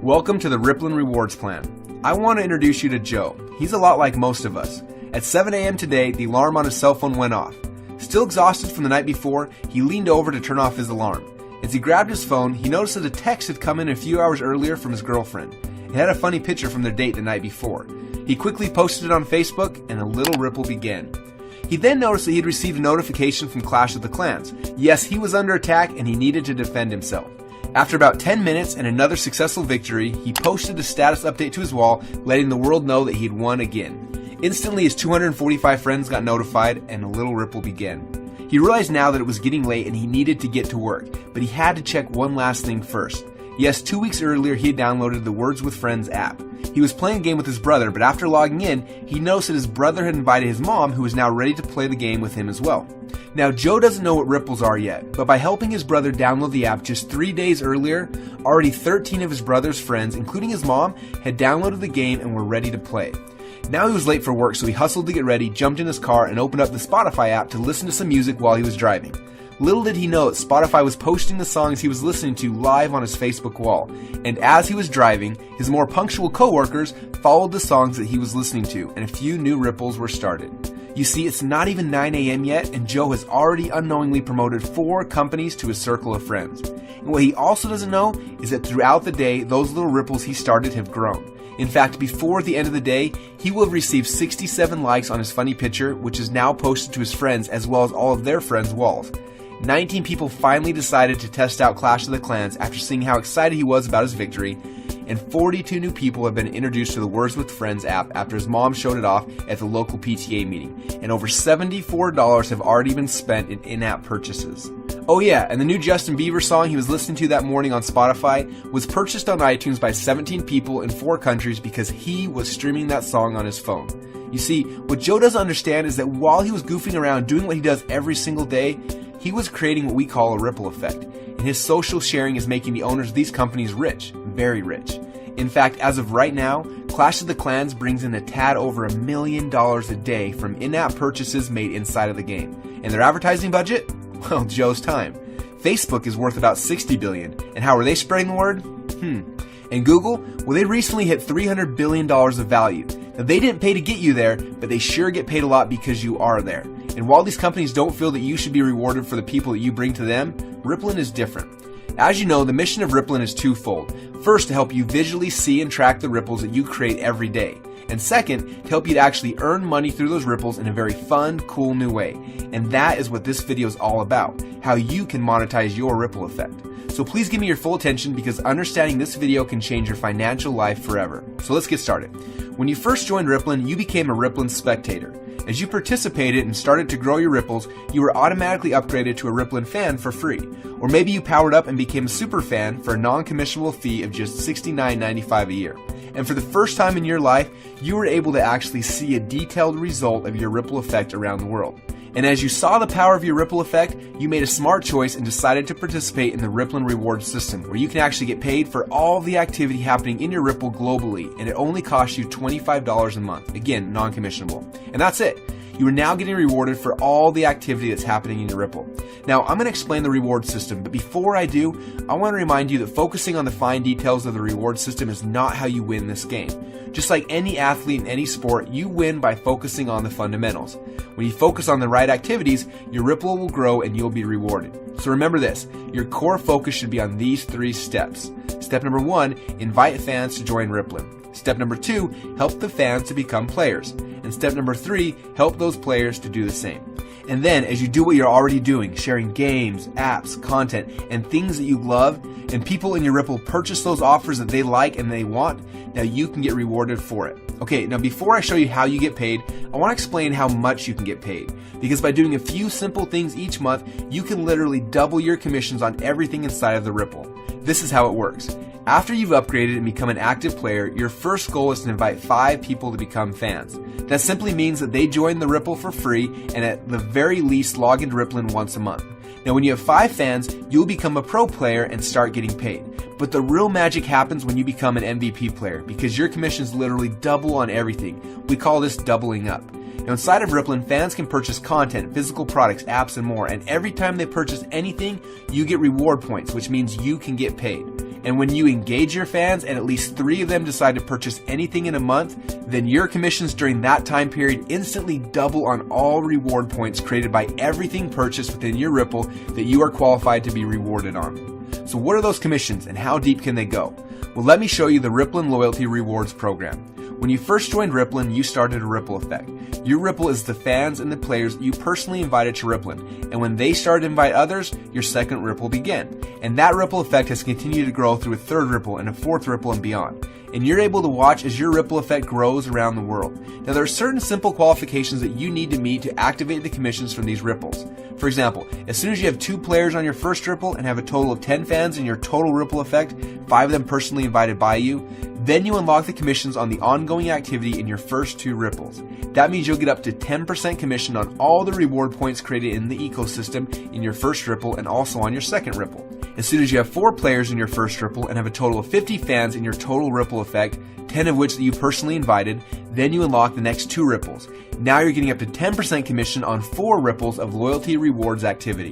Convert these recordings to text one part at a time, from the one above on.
Welcome to the Rippln Rewards Plan. I want to introduce you to Joe. He's a lot like most of us. At 7 a.m. today, the alarm on his cell phone went off. Still exhausted from the night before, he leaned over to turn off his alarm. As he grabbed his phone, he noticed that a text had come in a few hours earlier from his girlfriend. It had a funny picture from their date the night before. He quickly posted it on Facebook, and a little ripple began. He then noticed that he had received a notification from Clash of the Clans. Yes, he was under attack and he needed to defend himself. After about 10 minutes and another successful victory, he posted a status update to his wall, letting the world know that he had won again. Instantly, his 245 friends got notified, and a little ripple began. He realized now that it was getting late and he needed to get to work, but he had to check one last thing first. Yes, 2 weeks earlier he had downloaded the Words with Friends app. He was playing a game with his brother, but after logging in, he noticed that his brother had invited his mom, who was now ready to play the game with him as well. Now, Joe doesn't know what ripples are yet, but by helping his brother download the app just 3 days earlier, already 13 of his brother's friends, including his mom, had downloaded the game and were ready to play. Now he was late for work, so he hustled to get ready, jumped in his car, and opened up the Spotify app to listen to some music while he was driving. Little did he know that Spotify was posting the songs he was listening to live on his Facebook wall, and as he was driving, his more punctual coworkers followed the songs that he was listening to, and a few new ripples were started. You see, it's not even 9 a.m. yet, and Joe has already unknowingly promoted 4 companies to his circle of friends. And what he also doesn't know is that throughout the day, those little ripples he started have grown. In fact, before the end of the day, he will have received 67 likes on his funny picture, which is now posted to his friends as well as all of their friends' walls. 19 people finally decided to test out Clash of the Clans after seeing how excited he was about his victory, and 42 new people have been introduced to the Words with Friends app after his mom showed it off at the local PTA meeting, and over $74 have already been spent in in-app purchases. Oh yeah, and the new Justin Bieber song he was listening to that morning on Spotify was purchased on iTunes by 17 people in 4 countries because he was streaming that song on his phone. You see, what Joe doesn't understand is that while he was goofing around doing what he does every single day, he was creating what we call a ripple effect, and his social sharing is making the owners of these companies rich, very rich. In fact, as of right now, Clash of the Clans brings in a tad over $1 million a day from in-app purchases made inside of the game. And their advertising budget? Well, Joe's time. Facebook is worth about $60 billion, and how are they spreading the word? And Google? Well, they recently hit $300 billion of value. Now, they didn't pay to get you there, but they sure get paid a lot because you are there. And while these companies don't feel that you should be rewarded for the people that you bring to them, Rippln is different. As you know, the mission of Rippln is twofold. First, to help you visually see and track the ripples that you create every day. And second, to help you to actually earn money through those ripples in a very fun, cool new way. And that is what this video is all about, how you can monetize your ripple effect. So please give me your full attention because understanding this video can change your financial life forever. So let's get started. When you first joined Rippln, you became a Rippln spectator. As you participated and started to grow your ripples, you were automatically upgraded to a Rippln fan for free. Or maybe you powered up and became a super fan for a non-commissionable fee of just $69.95 a year. And for the first time in your life, you were able to actually see a detailed result of your ripple effect around the world. And as you saw the power of your ripple effect, you made a smart choice and decided to participate in the Rippln reward system, where you can actually get paid for all the activity happening in your ripple globally, and it only costs you $25 a month. Again, non-commissionable. And that's it. You are now getting rewarded for all the activity that's happening in your Ripple. Now, I'm going to explain the reward system, but before I do, I want to remind you that focusing on the fine details of the reward system is not how you win this game. Just like any athlete in any sport, you win by focusing on the fundamentals. When you focus on the right activities, your Ripple will grow and you'll be rewarded. So remember this, your core focus should be on these 3 steps. Step number 1, invite fans to join Rippln. Step number 2, help the fans to become players. And step number 3, help those players to do the same. And then, as you do what you're already doing, sharing games, apps, content, and things that you love, and people in your Ripple purchase those offers that they like and they want, now you can get rewarded for it. Okay, now before I show you how you get paid, I want to explain how much you can get paid. Because by doing a few simple things each month, you can literally double your commissions on everything inside of the Ripple. This is how it works. After you've upgraded and become an active player, your first goal is to invite 5 people to become fans. That simply means that they join the Ripple for free and at the very least log into Rippln once a month. Now when you have 5 fans, you'll become a pro player and start getting paid. But the real magic happens when you become an MVP player because your commissions literally double on everything. We call this doubling up. Now inside of Rippln, fans can purchase content, physical products, apps, and more, and every time they purchase anything, you get reward points, which means you can get paid. And when you engage your fans and at least 3 of them decide to purchase anything in a month, then your commissions during that time period instantly double on all reward points created by everything purchased within your Ripple that you are qualified to be rewarded on. So what are those commissions and how deep can they go? Well, let me show you the Rippln Loyalty Rewards Program. When you first joined Rippln, you started a ripple effect. Your ripple is the fans and the players you personally invited to Rippln, and when they started to invite others, your second ripple began. And that ripple effect has continued to grow through a third ripple and a fourth ripple and beyond. And you're able to watch as your ripple effect grows around the world. Now, there are certain simple qualifications that you need to meet to activate the commissions from these ripples. For example, as soon as you have 2 players on your first ripple and have a total of 10 fans in your total ripple effect, 5 of them personally invited by you, then you unlock the commissions on the ongoing activity in your first 2 ripples. That means you'll get up to 10% commission on all the reward points created in the ecosystem in your first ripple and also on your second ripple. As soon as you have 4 players in your first ripple and have a total of 50 fans in your total ripple effect, 10 of which that you personally invited, then you unlock the next 2 ripples. Now you're getting up to 10% commission on 4 ripples of loyalty rewards activity.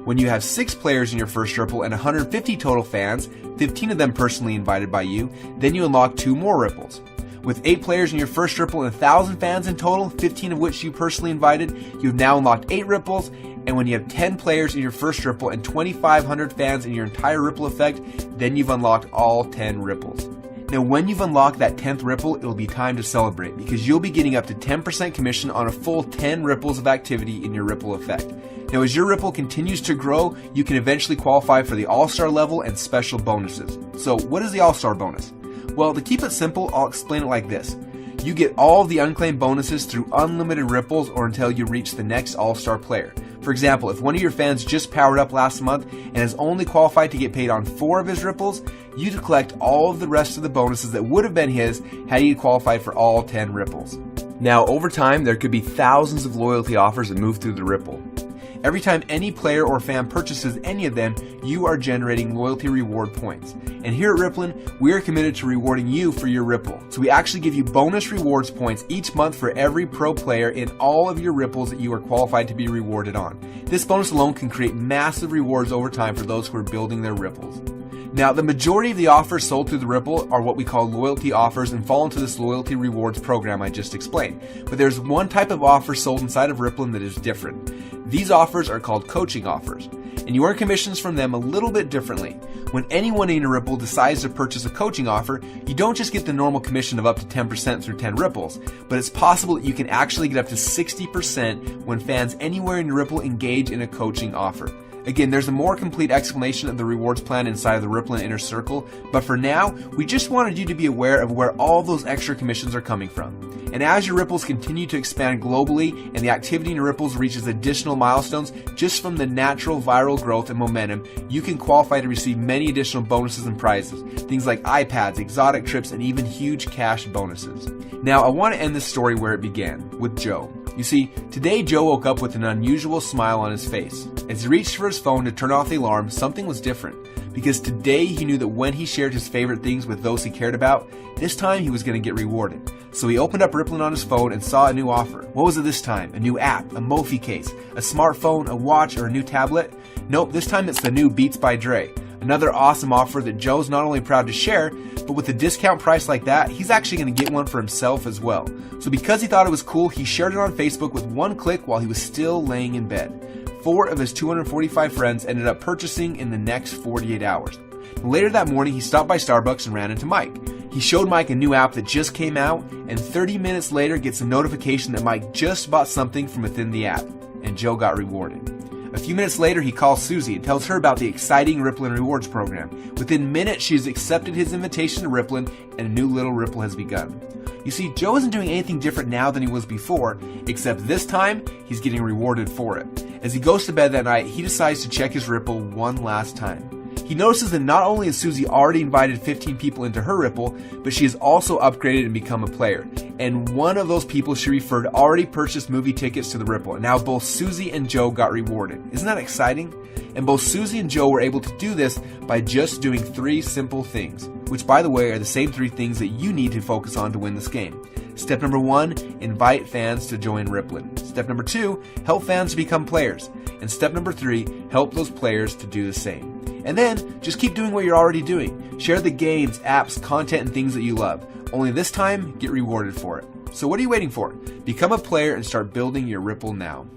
When you have 6 players in your first ripple and 150 total fans, 15 of them personally invited by you, then you unlock 2 more ripples. With 8 players in your first ripple and 1,000 fans in total, 15 of which you personally invited, you've now unlocked 8 ripples. And when you have 10 players in your first ripple and 2,500 fans in your entire ripple effect, then you've unlocked all 10 ripples. Now, when you've unlocked that 10th ripple, it'll be time to celebrate because you'll be getting up to 10% commission on a full 10 ripples of activity in your ripple effect. Now, as your ripple continues to grow, you can eventually qualify for the All-Star level and special bonuses. So, what is the All-Star bonus? Well, to keep it simple, I'll explain it like this. You get all of the unclaimed bonuses through unlimited ripples or until you reach the next All-Star player. For example, if one of your fans just powered up last month and is only qualified to get paid on 4 of his ripples, you could collect all of the rest of the bonuses that would have been his had he qualified for all 10 ripples. Now, over time, there could be thousands of loyalty offers that move through the Ripple. Every time any player or fan purchases any of them, you are generating loyalty reward points. And here at Rippln, we are committed to rewarding you for your Ripple. So we actually give you bonus rewards points each month for every pro player in all of your ripples that you are qualified to be rewarded on. This bonus alone can create massive rewards over time for those who are building their ripples. Now, the majority of the offers sold through the Ripple are what we call loyalty offers and fall into this loyalty rewards program I just explained. But there's one type of offer sold inside of Rippln that is different. These offers are called coaching offers, and you earn commissions from them a little bit differently. When anyone in your Ripple decides to purchase a coaching offer, you don't just get the normal commission of up to 10% through 10 ripples, but it's possible that you can actually get up to 60% when fans anywhere in your Ripple engage in a coaching offer. Again, there's a more complete explanation of the rewards plan inside of the Rippln Inner Circle, but for now, we just wanted you to be aware of where all those extra commissions are coming from. And as your ripples continue to expand globally and the activity in your ripples reaches additional milestones, just from the natural viral growth and momentum, you can qualify to receive many additional bonuses and prizes. Things like iPads, exotic trips, and even huge cash bonuses. Now, I want to end this story where it began, with Joe. You see, today Joe woke up with an unusual smile on his face. As he reached for his phone to turn off the alarm, something was different. Because today he knew that when he shared his favorite things with those he cared about, this time he was going to get rewarded. So he opened up Rippln on his phone and saw a new offer. What was it this time? A new app, a Mophie case, a smartphone, a watch, or a new tablet? Nope, this time it's the new Beats by Dre. Another awesome offer that Joe's not only proud to share, but with a discount price like that, he's actually going to get one for himself as well. So because he thought it was cool, he shared it on Facebook with one click while he was still laying in bed. 4 of his 245 friends ended up purchasing in the next 48 hours. Later that morning, he stopped by Starbucks and ran into Mike. He showed Mike a new app that just came out, and 30 minutes later gets a notification that Mike just bought something from within the app, and Joe got rewarded. A few minutes later, he calls Susie and tells her about the exciting Rippln Rewards program. Within minutes, she has accepted his invitation to Rippln, and a new little Ripple has begun. You see, Joe isn't doing anything different now than he was before, except this time, he's getting rewarded for it. As he goes to bed that night, he decides to check his Ripple one last time. He notices that not only has Susie already invited 15 people into her Ripple, but she has also upgraded and become a player. And one of those people she referred already purchased movie tickets to the Ripple. And now both Susie and Joe got rewarded. Isn't that exciting? And both Susie and Joe were able to do this by just doing 3 simple things, which by the way are the same 3 things that you need to focus on to win this game. Step number 1, invite fans to join Rippln. Step number 2, help fans to become players. And step number 3, help those players to do the same. And then, just keep doing what you're already doing. Share the games, apps, content, and things that you love. Only this time, get rewarded for it. So what are you waiting for? Become a player and start building your Rippln now.